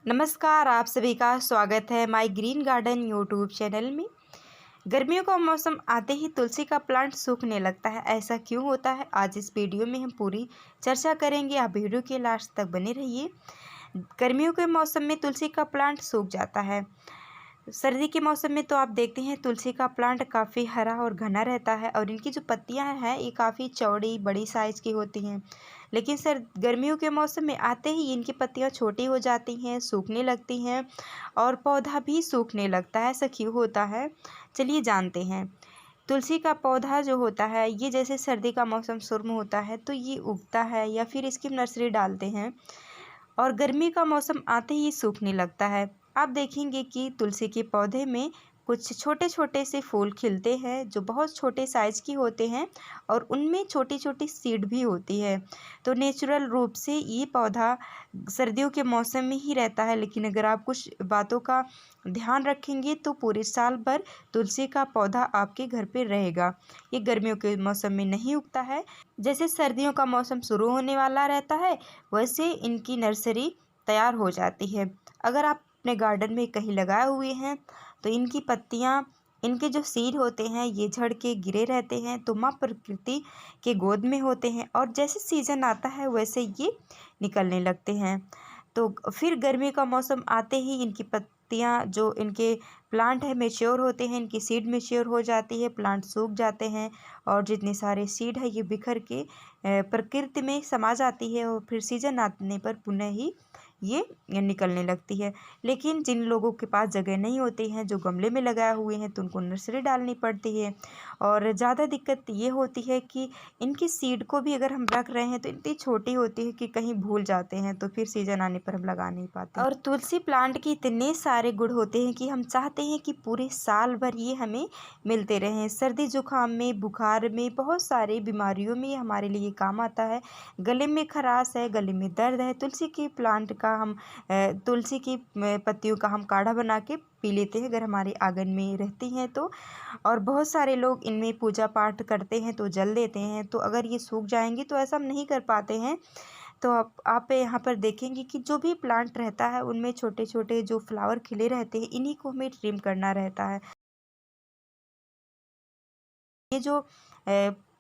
नमस्कार, आप सभी का स्वागत है my green garden YouTube channel में। गर्मियों का मौसम आते ही तुलसी का प्लांट सूखने लगता है। ऐसा क्यों होता है, आज इस वीडियो में हम पूरी चर्चा करेंगे। आप वीडियो के लास्ट तक बने रहिए। गर्मियों के मौसम में तुलसी का प्लांट सूख जाता है। सर्दी के मौसम में तो आप देखते हैं तुलसी का प्लांट काफ़ी हरा और घना रहता है और इनकी जो पत्तियां हैं ये काफ़ी चौड़ी बड़ी साइज़ की होती हैं। लेकिन गर्मियों के मौसम में आते ही इनकी पत्तियां छोटी हो जाती हैं, सूखने लगती हैं और पौधा भी सूखने लगता है। ऐसा क्यों होता है, चलिए जानते हैं। तुलसी का पौधा जो होता है ये जैसे सर्दी का मौसम शुरू होता है तो ये उगता है या फिर इसकी नर्सरी डालते हैं और गर्मी का मौसम आते ही सूखने लगता है। आप देखेंगे कि तुलसी के पौधे में कुछ छोटे छोटे से फूल खिलते हैं जो बहुत छोटे साइज़ की होते हैं और उनमें छोटी छोटी सीड भी होती है। तो नेचुरल रूप से ये पौधा सर्दियों के मौसम में ही रहता है, लेकिन अगर आप कुछ बातों का ध्यान रखेंगे तो पूरे साल भर तुलसी का पौधा आपके घर पे रहेगा। ये गर्मियों के मौसम में नहीं उगता है। जैसे सर्दियों का मौसम शुरू होने वाला रहता है वैसे इनकी नर्सरी तैयार हो जाती है। अगर आप अपने गार्डन में कहीं लगाए हुए हैं तो इनकी पत्तियां, इनके जो सीड होते हैं ये झड़ के गिरे रहते हैं तो माँ प्रकृति के गोद में होते हैं और जैसे सीज़न आता है वैसे ये निकलने लगते हैं। तो फिर गर्मी का मौसम आते ही इनकी पत्तियां, जो इनके प्लांट है मैच्योर होते हैं, इनकी सीड मैच्योर हो जाती है, प्लांट सूख जाते हैं और जितने सारे सीड है ये बिखर के प्रकृति में समा जाती है और फिर सीजन आने पर पुनः ही ये निकलने लगती है। लेकिन जिन लोगों के पास जगह नहीं होती हैं, जो गमले में लगाए हुए हैं, तो उनको नर्सरी डालनी पड़ती है। और ज़्यादा दिक्कत ये होती है कि इनकी सीड को भी अगर हम रख रहे हैं तो इतनी छोटी होती है कि कहीं भूल जाते हैं तो फिर सीजन आने पर हम लगा नहीं पाते। और तुलसी प्लांट के इतने सारे गुण होते हैं कि हम चाहते हैं कि पूरे साल भर ये हमें मिलते रहें। सर्दी जुकाम में, बुखार में, बहुत सारी बीमारियों में ये हमारे लिए काम आता है। गले में खराश है, गले में दर्द है, तुलसी के प्लांट का हम तुलसी की पत्तियों का हम काढ़ा बना के पी लेते हैं अगर हमारे आंगन में रहती हैं तो। और बहुत सारे लोग इनमें पूजा पाठ करते हैं तो जल देते हैं। तो अगर ये सूख जाएंगे तो ऐसा हम नहीं कर पाते हैं। तो आप यहाँ पर देखेंगे कि जो भी प्लांट रहता है उनमें छोटे छोटे जो फ्लावर खिले रहते हैं इन्हीं को हमें ट्रिम करना रहता है। ये जो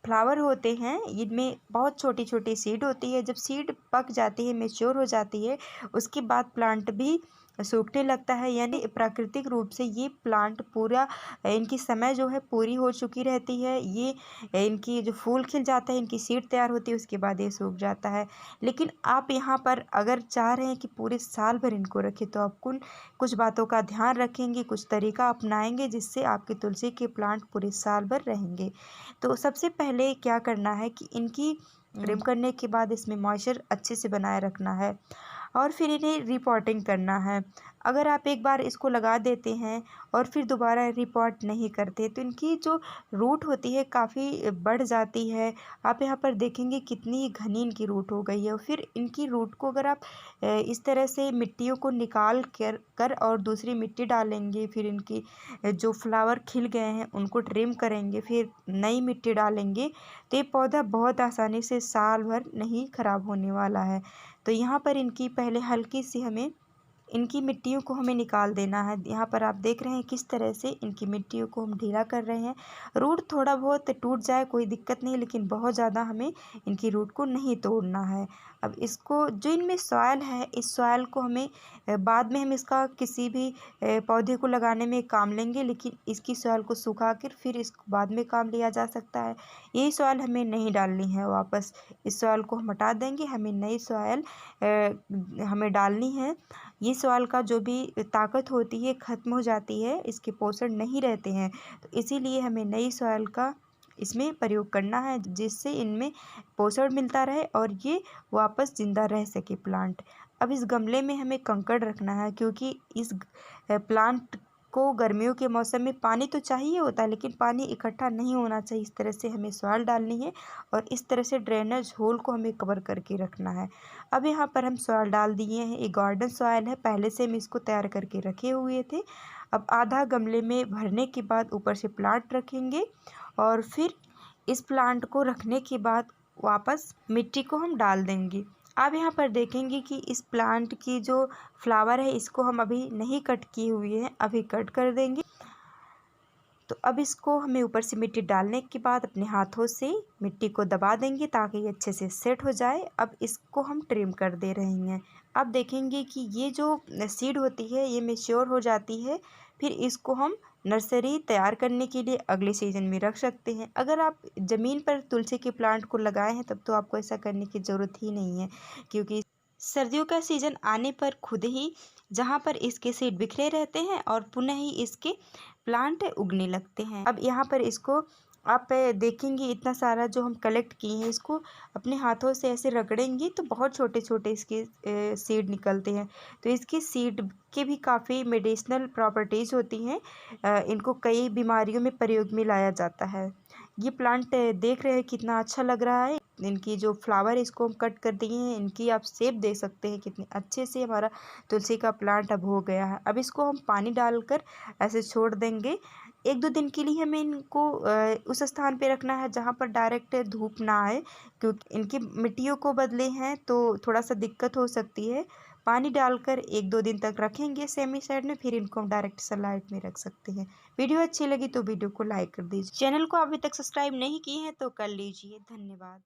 फ्लावर होते हैं इनमें बहुत छोटी छोटी सीड होती है। जब सीड पक जाती है, मैच्योर हो जाती है, उसके बाद प्लांट भी सूखने लगता है। यानी प्राकृतिक रूप से ये प्लांट पूरा, इनकी समय जो है पूरी हो चुकी रहती है। ये इनकी जो फूल खिल जाता है, इनकी सीड तैयार होती है, उसके बाद ये सूख जाता है। लेकिन आप यहाँ पर अगर चाह रहे हैं कि पूरे साल भर इनको रखें तो आप कुछ बातों का ध्यान रखेंगे, कुछ तरीका अपनाएंगे जिससे आपके तुलसी के प्लांट पूरे साल भर रहेंगे। तो सबसे पहले क्या करना है कि इनकी ट्रिम करने के बाद इसमें मॉइस्चर अच्छे से बनाए रखना है और फिर इन्हें रिपोर्टिंग करना है। अगर आप एक बार इसको लगा देते हैं और फिर दोबारा रिपोर्ट नहीं करते तो इनकी जो रूट होती है काफ़ी बढ़ जाती है। आप यहाँ पर देखेंगे कितनी घनी इनकी रूट हो गई है। और फिर इनकी रूट को अगर आप इस तरह से मिट्टियों को निकाल कर और दूसरी मिट्टी डालेंगे, फिर इनकी जो फ्लावर खिल गए हैं उनको ट्रिम करेंगे, फिर नई मिट्टी डालेंगे तो ये पौधा बहुत आसानी से साल भर नहीं ख़राब होने वाला है। तो यहाँ पर इनकी पहले हल्की सी हमें इनकी मिट्टियों को हमें निकाल देना है। यहाँ पर आप देख रहे हैं किस तरह से इनकी मिट्टियों को हम ढीला कर रहे हैं। रूट थोड़ा बहुत टूट जाए कोई दिक्कत नहीं, लेकिन बहुत ज़्यादा हमें इनकी रूट को नहीं तोड़ना है। अब इसको जो इनमें सॉइल है, इस सॉइल को हमें बाद में हम इसका किसी भी पौधे को लगाने में काम लेंगे, लेकिन इसकी सॉइल को सुखा कर फिर इसको बाद में काम लिया जा सकता है। यही सॉइल हमें नहीं डालनी है वापस, इस सॉइल को हम हटा देंगे, हमें नई सॉइल हमें डालनी है। ये सॉइल का जो भी ताकत होती है ख़त्म हो जाती है, इसके पोषण नहीं रहते हैं, तो इसीलिए हमें नई सॉइल का इसमें प्रयोग करना है जिससे इनमें पोषण मिलता रहे और ये वापस ज़िंदा रह सके प्लांट। अब इस गमले में हमें कंकड़ रखना है क्योंकि इस प्लांट को गर्मियों के मौसम में पानी तो चाहिए होता है, लेकिन पानी इकट्ठा नहीं होना चाहिए। इस तरह से हमें सॉइल डालनी है और इस तरह से ड्रेनेज होल को हमें कवर करके रखना है। अब यहाँ पर हम सॉइल डाल दिए हैं, ये गार्डन सॉइल है, पहले से हम इसको तैयार करके रखे हुए थे। अब आधा गमले में भरने के बाद ऊपर से प्लांट रखेंगे और फिर इस प्लांट को रखने के बाद वापस मिट्टी को हम डाल देंगे। आप यहाँ पर देखेंगे कि इस प्लांट की जो फ्लावर है इसको हम अभी नहीं कट किए हुए हैं, अभी कट कर देंगे। तो अब इसको हमें ऊपर से मिट्टी डालने के बाद अपने हाथों से मिट्टी को दबा देंगे ताकि ये अच्छे से सेट हो जाए। अब इसको हम ट्रिम कर दे रहे हैं। अब देखेंगे कि ये जो सीड होती है ये मैच्योर हो जाती है, फिर इसको हम नर्सरी तैयार करने के लिए अगले सीज़न में रख सकते हैं। अगर आप ज़मीन पर तुलसी के प्लांट को लगाए हैं तब तो आपको ऐसा करने की ज़रूरत ही नहीं है, क्योंकि सर्दियों का सीज़न आने पर खुद ही जहाँ पर इसके सीड बिखरे रहते हैं और पुनः ही इसके प्लांट उगने लगते हैं। अब यहाँ पर इसको आप देखेंगे इतना सारा जो हम कलेक्ट किए हैं इसको अपने हाथों से ऐसे रगड़ेंगे तो बहुत छोटे छोटे इसके सीड निकलते हैं। तो इसकी सीड के भी काफ़ी मेडिसिनल प्रॉपर्टीज़ होती हैं। इनको कई बीमारियों में प्रयोग में लाया जाता है। ये प्लांट देख रहे हैं कितना अच्छा लग रहा है। इनकी जो फ्लावर है इसको हम कट कर दिए हैं, इनकी आप शेप देख सकते हैं कितने अच्छे से हमारा तुलसी का प्लांट अब हो गया है। अब इसको हम पानी डालकर ऐसे छोड़ देंगे। 1-2 दिन के लिए हमें इनको उस स्थान पे रखना है जहाँ पर डायरेक्ट धूप ना आए, क्योंकि इनकी मिट्टियों को बदले हैं तो थोड़ा सा दिक्कत हो सकती है। पानी डालकर 1-2 दिन तक रखेंगे सेमी साइड में, फिर इनको हम डायरेक्ट सनलाइट में रख सकते हैं। वीडियो अच्छी लगी तो वीडियो को लाइक कर दीजिए। चैनल को अभी तक सब्सक्राइब नहीं किए हैं तो कर लीजिए। धन्यवाद।